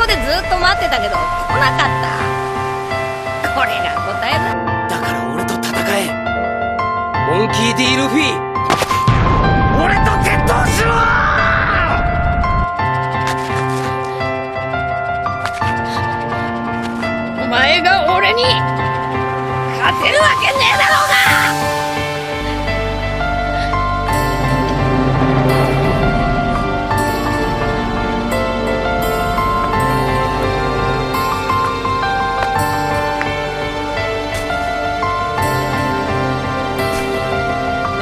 こでずっと待ってたけど来なかった。これが答えだ。だから俺と戦え。モンキー D ルフィ、俺と決闘しろ。お前が俺に勝てるわけねえだろうが。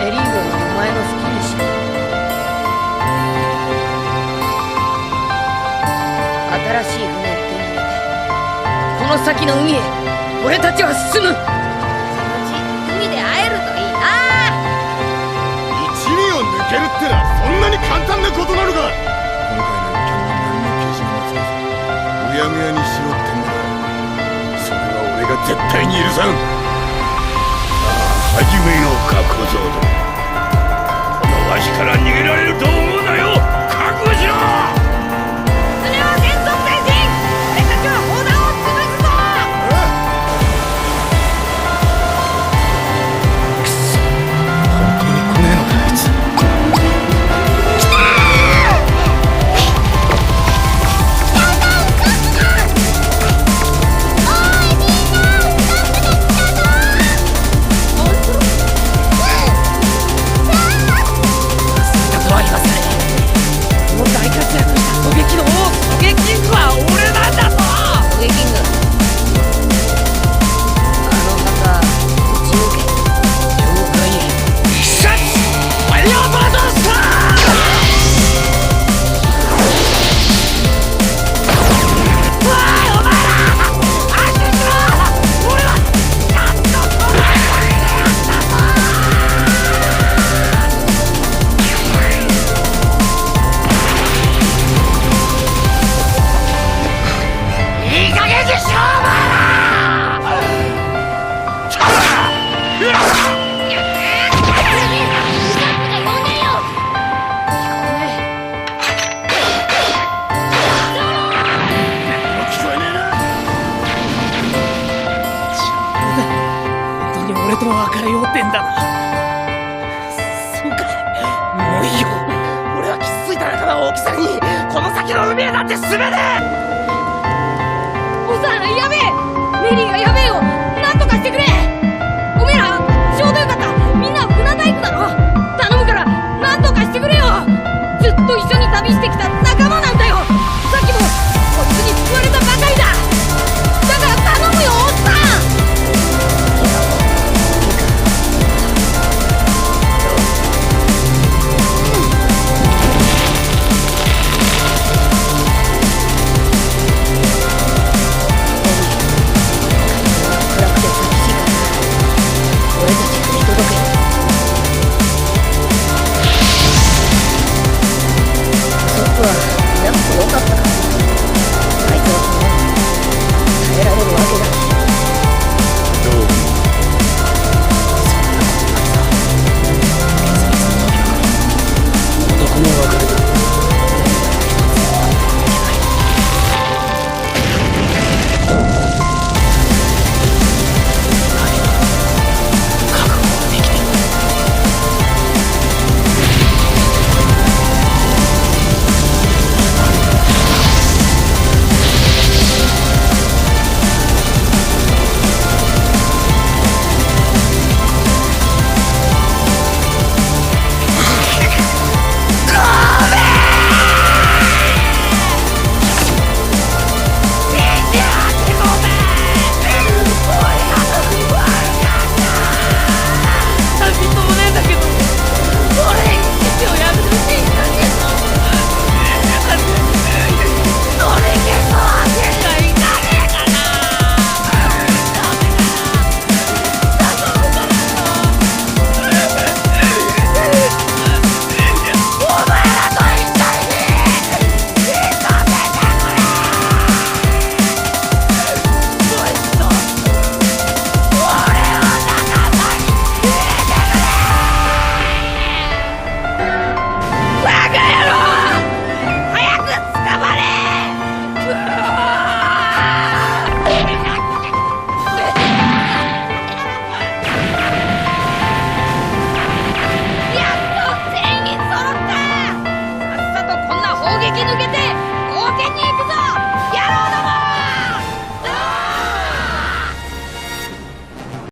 メリーゴはお前の好きにしろ。新しい船を手に入れてこの先の海へ俺たちは進む。そのうち海で会えるといいな。一味を抜けるってのはそんなに簡単なことなのか。今回の一件に何のけじめもつかずうやむやにしろってんだから、それは俺が絶対に許さん。始めようか小僧ども。このわしから逃げられると思うなよ。覚悟しろ。それは全速前進。俺たちは砲弾を潰すぞ。本当に来ねえのかあいつ。とは言わせない。この大活躍した狙撃の王、狙撃キングは俺なんだぞ。狙撃キング、あの旗撃ち抜け。了解。シャッファイヤーバードスター。おいお前ら安心しろ。俺はちゃんと捕らえられるやつだぞ。いい加減にしろお前ら。本当に俺と別れようってんだな。そうか、もういいよ。俺は傷ついた仲間大きさにこの先の海へなんて進めねえ。おさらやべえ。メリーがやべえよ。なんとかしてくれ。おめえらちょうどよかった。みんな船大工だろ。頼むからなんとかしてくれよ。ずっと一緒に旅してきた